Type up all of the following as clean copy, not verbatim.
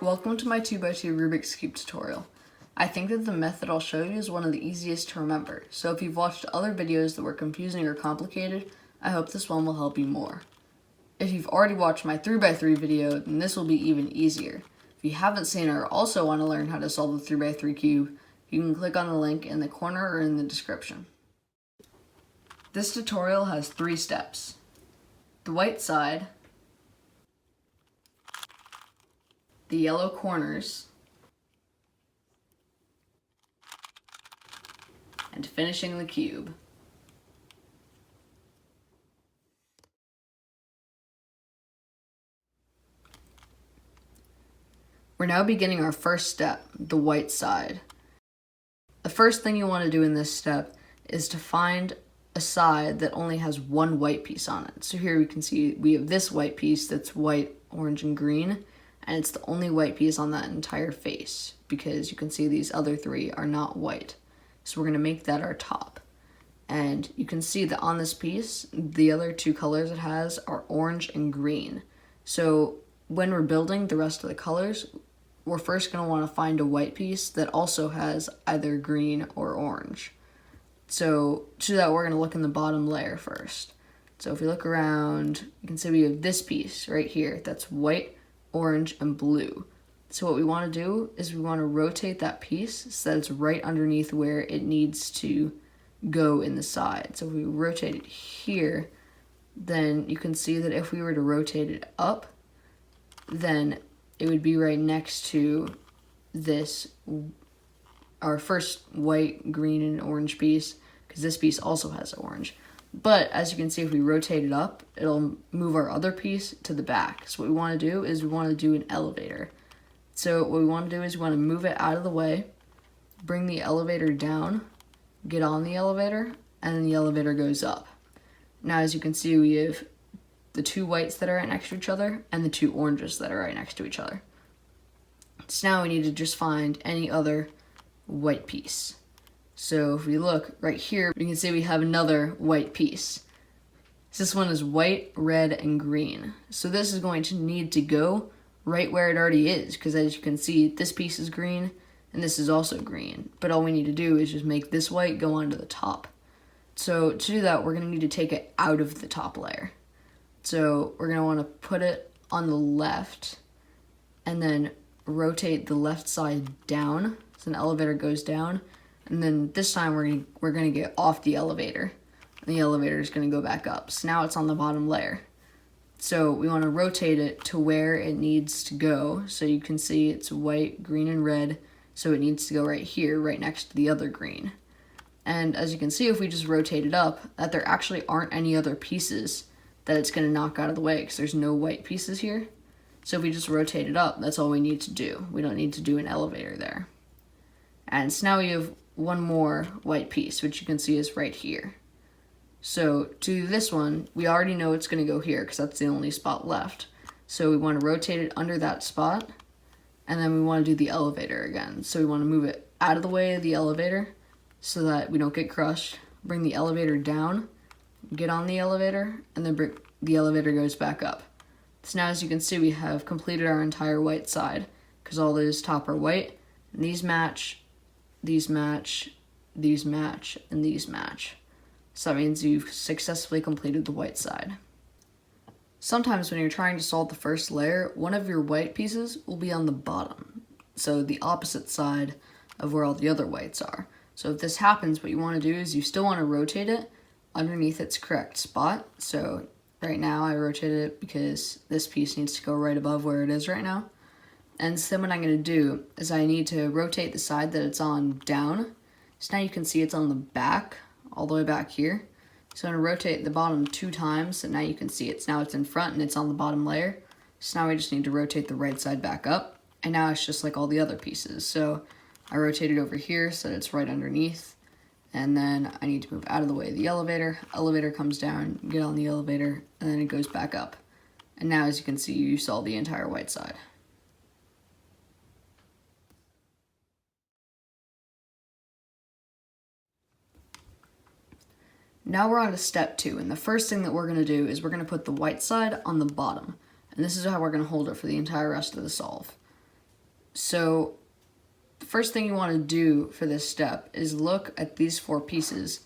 Welcome to my 2x2 Rubik's Cube tutorial. I think that the method I'll show you is one of the easiest to remember, so if you've watched other videos that were confusing or complicated, I hope this one will help you more. If you've already watched my 3x3 video, then this will be even easier. If you haven't seen or also want to learn how to solve the 3x3 cube, you can click on the link in the corner or in the description. This tutorial has 3 steps: the white side, the yellow corners, and finishing the cube. We're now beginning our first step, the white side. The first thing you want to do in this step is to find a side that only has one white piece on it. So here we can see we have this white piece that's white, orange, and green, and it's the only white piece on that entire face because you can see these other 3 are not white. So we're going to make that our top. And you can see that on this piece, the other 2 colors it has are orange and green. So when we're building the rest of the colors, we're first going to want to find a white piece that also has either green or orange. So to do that, we're going to look in the bottom layer first. So if we look around, you can see we have this piece right here that's white, orange, and blue. So what we want to do is we want to rotate that piece so that it's right underneath where it needs to go in the side. So if we rotate it here, then you can see that if we were to rotate it up, then it would be right next to this, our first white, green, and orange piece, because this piece also has orange. But as you can see, if we rotate it up, it'll move our other piece to the back. So what we want to do is we want to do an elevator. So what we want to do is we want to move it out of the way, bring the elevator down, get on the elevator, and then the elevator goes up. Now as you can see, we have the 2 whites that are right next to each other and the 2 oranges that are right next to each other. So now we need to just find any other white piece. So if we look right here, we can see we have another white piece. This one is white, red, and green. So this is going to need to go right where it already is, because as you can see, this piece is green and this is also green. But all we need to do is just make this white go onto the top. So to do that, we're going to need to take it out of the top layer. So we're going to want to put it on the left and then rotate the left side down. So an elevator goes down. And then this time we're going to get off the elevator. And the elevator is going to go back up. So now it's on the bottom layer. So we want to rotate it to where it needs to go. So you can see it's white, green, and red. So it needs to go right here, right next to the other green. And as you can see, if we just rotate it up, that there actually aren't any other pieces that it's going to knock out of the way because there's no white pieces here. So if we just rotate it up, that's all we need to do. We don't need to do an elevator there. And so now we have one more white piece, which you can see is right here. So to do this one, we already know it's going to go here because that's the only spot left. So we want to rotate it under that spot, and then we want to do the elevator again. So we want to move it out of the way of the elevator so that we don't get crushed, bring the elevator down, get on the elevator, and then the elevator goes back up. So now as you can see, we have completed our entire white side because all those top are white, and these match, these match, these match, and these match. So that means you've successfully completed the white side. Sometimes when you're trying to solve the first layer, one of your white pieces will be on the bottom, so the opposite side of where all the other whites are. So if this happens, what you want to do is you still want to rotate it underneath its correct spot. So right now I rotated it because this piece needs to go right above where it is right now. And so then what I'm going to do is I need to rotate the side that it's on down. So now you can see it's on the back, all the way back here. So I'm going to rotate the bottom 2 times, and now you can see now it's in front and it's on the bottom layer. So now we just need to rotate the right side back up, and now it's just like all the other pieces. So I rotate it over here so that it's right underneath, and then I need to move out of the way of the elevator. Elevator comes down, get on the elevator, and then it goes back up. And now as you can see, you saw the entire white side. Now we're on to step 2, and the first thing that we're going to do is we're going to put the white side on the bottom. And this is how we're going to hold it for the entire rest of the solve. So the first thing you want to do for this step is look at these 4 pieces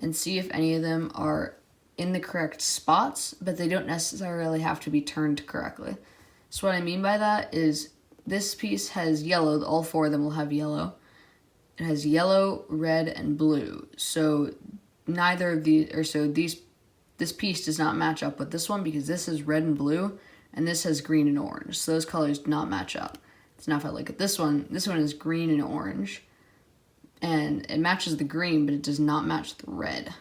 and see if any of them are in the correct spots, but they don't necessarily have to be turned correctly. So what I mean by that is this piece has yellow, all 4 of them will have yellow. It has yellow, red, and blue. So neither of these, this piece does not match up with this one because this is red and blue, and this has green and orange. So those colors do not match up. So now if I look at this one is green and orange, and it matches the green, but it does not match the red.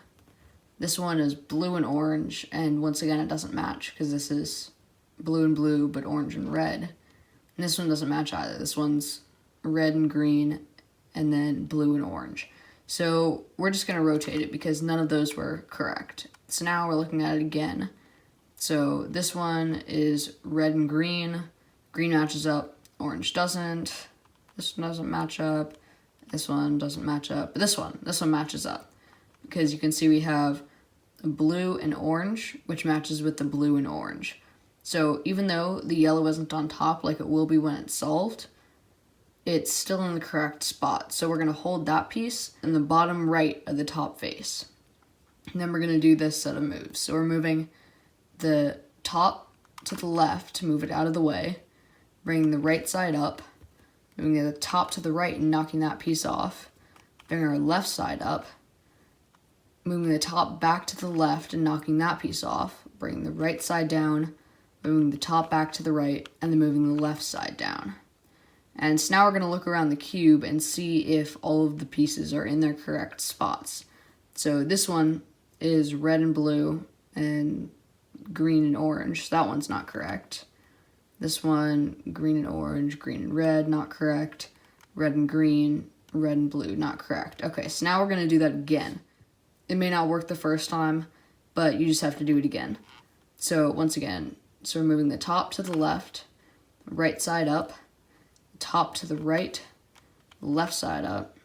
This one is blue and orange, and once again, it doesn't match because this is blue and blue, but orange and red. And this one doesn't match either. This one's red and green, and then blue and orange. So we're just gonna rotate it because none of those were correct. So now we're looking at it again. So this one is red and green. Green matches up, orange doesn't. This one doesn't match up. This one doesn't match up. But this one matches up. Because you can see we have blue and orange, which matches with the blue and orange. So even though the yellow isn't on top like it will be when it's solved, it's still in the correct spot. So we're going to hold that piece in the bottom right of the top face. And then we're going to do this set of moves. So we're moving the top to the left to move it out of the way, bringing the right side up, moving the top to the right and knocking that piece off, bringing our left side up, moving the top back to the left and knocking that piece off, bringing the right side down, moving the top back to the right, and then moving the left side down. And so now we're going to look around the cube and see if all of the pieces are in their correct spots. So this one is red and blue and green and orange. So that one's not correct. This one, green and orange, green and red, not correct. Red and green, red and blue, not correct. Okay, so now we're going to do that again. It may not work the first time, but you just have to do it again. So once again, so we're moving the top to the left, right side up, top to the right, left side up,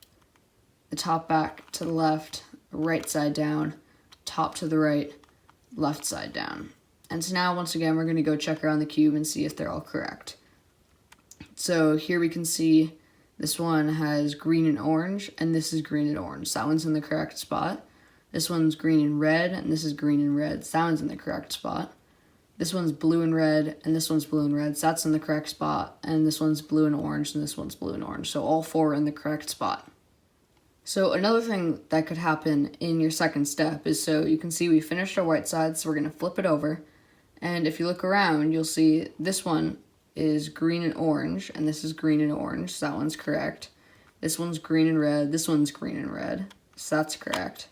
the top back to the left, right side down, top to the right, left side down. And so now, once again, we're going to go check around the cube and see if they're all correct. So here we can see this one has green and orange, and this is green and orange. So that one's in the correct spot. This one's green and red, and this is green and red. So that one's in the correct spot. This one's blue and red, and this one's blue and red. So that's in the correct spot. And this one's blue and orange, and this one's blue and orange. So all 4 are in the correct spot. So another thing that could happen in your second step is, so you can see we finished our white side, so we're going to flip it over. And if you look around, you'll see this one is green and orange, and this is green and orange, so that one's correct. This one's green and red, this one's green and red, so that's correct.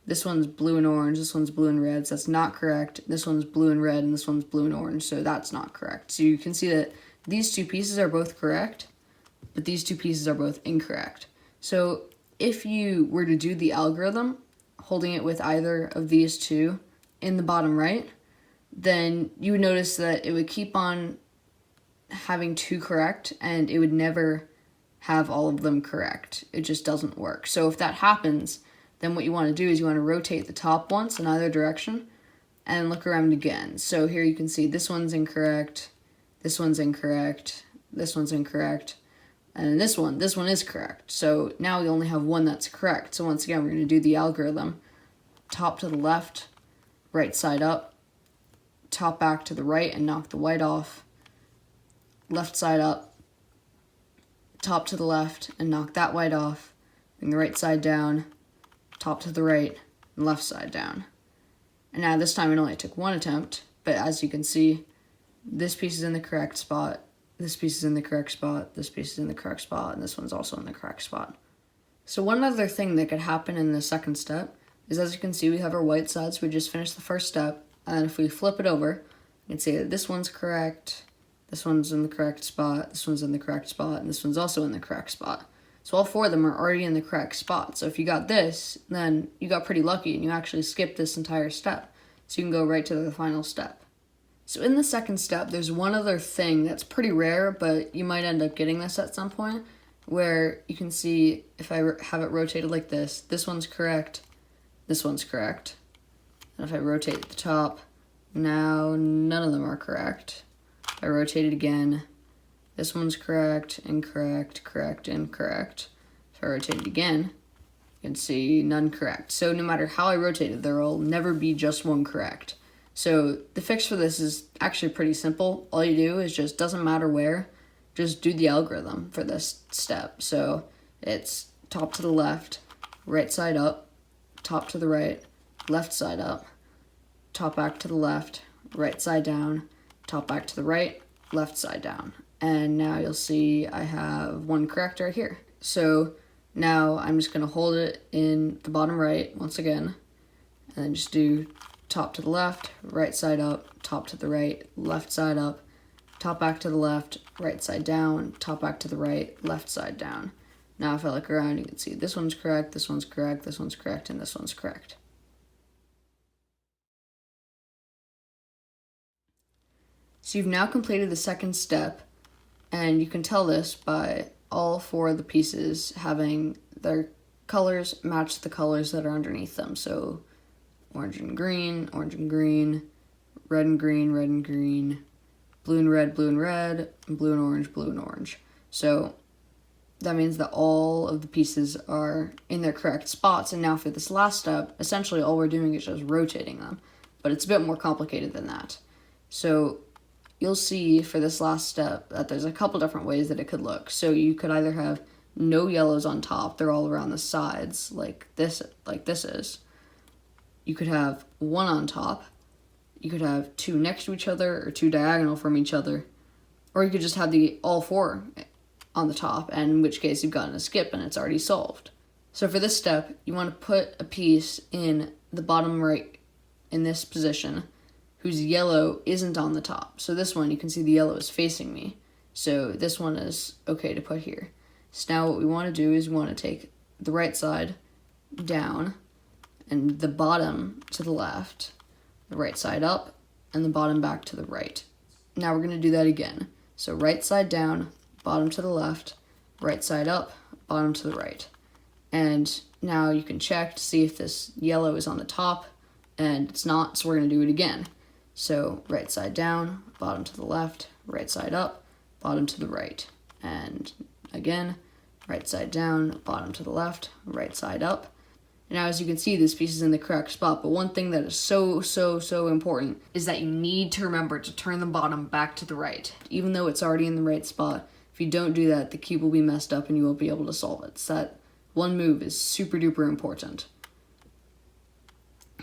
This one's blue and orange, this one's blue and red, so that's not correct. This one's blue and red, and this one's blue and orange, so that's not correct. So you can see that these 2 pieces are both correct, but these 2 pieces are both incorrect. So if you were to do the algorithm, holding it with either of these 2 in the bottom right, then you would notice that it would keep on having 2 correct, and it would never have all of them correct. It just doesn't work. So if that happens, then what you want to do is you want to rotate the top once in either direction, and look around again. So here you can see this one's incorrect, this one's incorrect, this one's incorrect, and this one is correct. So now we only have one that's correct. So once again, we're going to do the algorithm. Top to the left, right side up, top back to the right and knock the white off, left side up, top to the left and knock that white off, bring the right side down, top to the right, and left side down. And now this time it only took 1 attempt, but as you can see, this piece is in the correct spot, this piece is in the correct spot, this piece is in the correct spot, and this one's also in the correct spot. So one other thing that could happen in the second step is, as you can see, we have our white sides. We just finished the first step, and if we flip it over, you can see that this one's correct, this one's in the correct spot, this one's in the correct spot, and this one's also in the correct spot. So all 4 of them are already in the correct spot. So if you got this, then you got pretty lucky and you actually skipped this entire step. So you can go right to the final step. So in the second step, there's one other thing that's pretty rare, but you might end up getting this at some point, where you can see if I have it rotated like this one's correct, this one's correct. And if I rotate the top, now none of them are correct. If I rotate it again, This one's correct, incorrect, correct, incorrect. If I rotate it again, you can see none correct. So no matter how I rotate it, there will never be just one correct. So the fix for this is actually pretty simple. All you do is just, doesn't matter where, just do the algorithm for this step. So it's top to the left, right side up, top to the right, left side up, top back to the left, right side down, top back to the right, left side down. And now you'll see I have one correct right here. So now I'm just going to hold it in the bottom right once again, and then just do top to the left, right side up, top to the right, left side up, top back to the left, right side down, top back to the right, left side down. Now if I look around, you can see this one's correct, this one's correct, this one's correct, and this one's correct. So you've now completed the second step, and you can tell this by all four of the pieces having their colors match the colors that are underneath them. So orange and green, red and green, red and green, blue and red, and blue and orange, blue and orange. So that means that all of the pieces are in their correct spots. And now for this last step, essentially all we're doing is just rotating them. But it's a bit more complicated than that. So you'll see for this last step that there's a couple different ways that it could look. So you could either have no yellows on top, they're all around the sides, like this is. You could have one on top, you could have two next to each other, or two diagonal from each other, or you could just have all four on the top, and in which case you've gotten a skip and it's already solved. So for this step, you want to put a piece in the bottom right in this position whose yellow isn't on the top. So this one, you can see the yellow is facing me. So this one is okay to put here. So now what we want to do is we want to take the right side down and the bottom to the left, the right side up, and the bottom back to the right. Now we're going to do that again. So right side down, bottom to the left, right side up, bottom to the right. And now you can check to see if this yellow is on the top, and it's not, so we're going to do it again. So right side down, bottom to the left, right side up, bottom to the right. And again, right side down, bottom to the left, right side up. And now as you can see, this piece is in the correct spot, but one thing that is so important is that you need to remember to turn the bottom back to the right. Even though it's already in the right spot, if you don't do that, the cube will be messed up and you won't be able to solve it. So that one move is super duper important.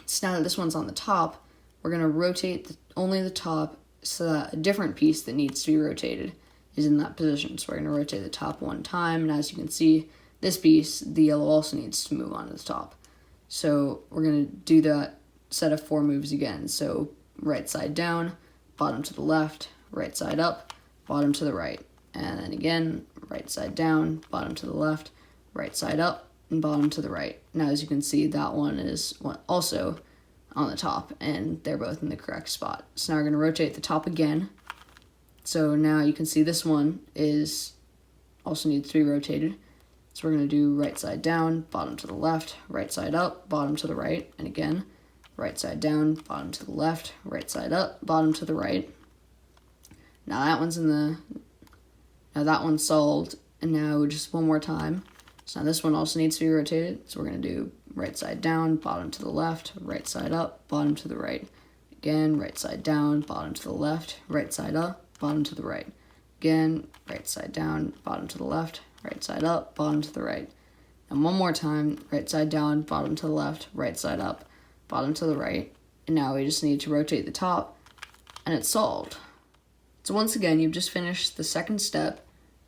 So now that this one's on the top, we're going to rotate only the top so that a different piece that needs to be rotated is in that position. So we're going to rotate the top one time, and as you can see, this piece, the yellow also needs to move onto the top. So we're going to do that set of 4 moves again. So right side down, bottom to the left, right side up, bottom to the right. And then again, right side down, bottom to the left, right side up, and bottom to the right. Now as you can see, that one is also on the top, and they're both in the correct spot. So now we're going to rotate the top again. So now you can see this one also needs to be rotated. So we're going to do right side down, bottom to the left, right side up, bottom to the right, and again, right side down, bottom to the left, right side up, bottom to the right. Now that one's solved, and now just one more time. So now this one also needs to be rotated. So we're going to do right side down, bottom to the left, right side up, bottom to the right. Again, right side down, bottom to the left, right side up, bottom to the right. Again, right side down, bottom to the left, right side up, bottom to the right. And one more time, right side down, bottom to the left, right side up, bottom to the right. And now we just need to rotate the top, and it's solved. So once again, you've just finished the second step,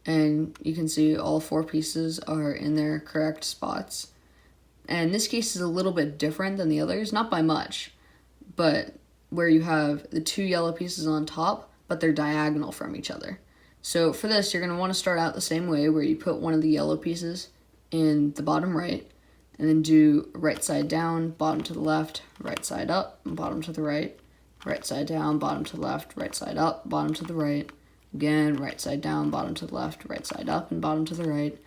and you can see all 4 pieces are in their correct spots. And this case is a little bit different than the others, not by much, but where you have the 2 yellow pieces on top, but they're diagonal from each other. So for this, you're going to want to start out the same way, where you put one of the yellow pieces in the bottom right, and then do right side down, bottom to the left, right side up, and bottom to the right, right side down, bottom to the left, right side up, bottom to the right, again, right side down, bottom to the left, right side up, and bottom to the right,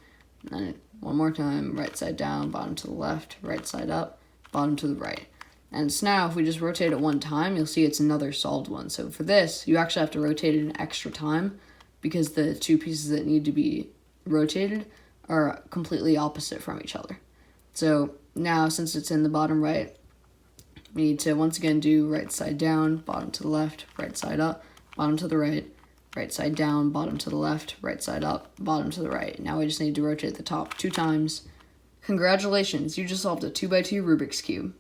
and then one more time, right side down, bottom to the left, right side up, bottom to the right. And so now, if we just rotate it one time, you'll see it's another solved one. So for this, you actually have to rotate it an extra time, because the two pieces that need to be rotated are completely opposite from each other. So now, since it's in the bottom right, we need to once again do right side down, bottom to the left, right side up, bottom to the right side down, bottom to the left, right side up, bottom to the right. Now we just need to rotate the top 2 times. Congratulations, you just solved a 2x2 Rubik's Cube.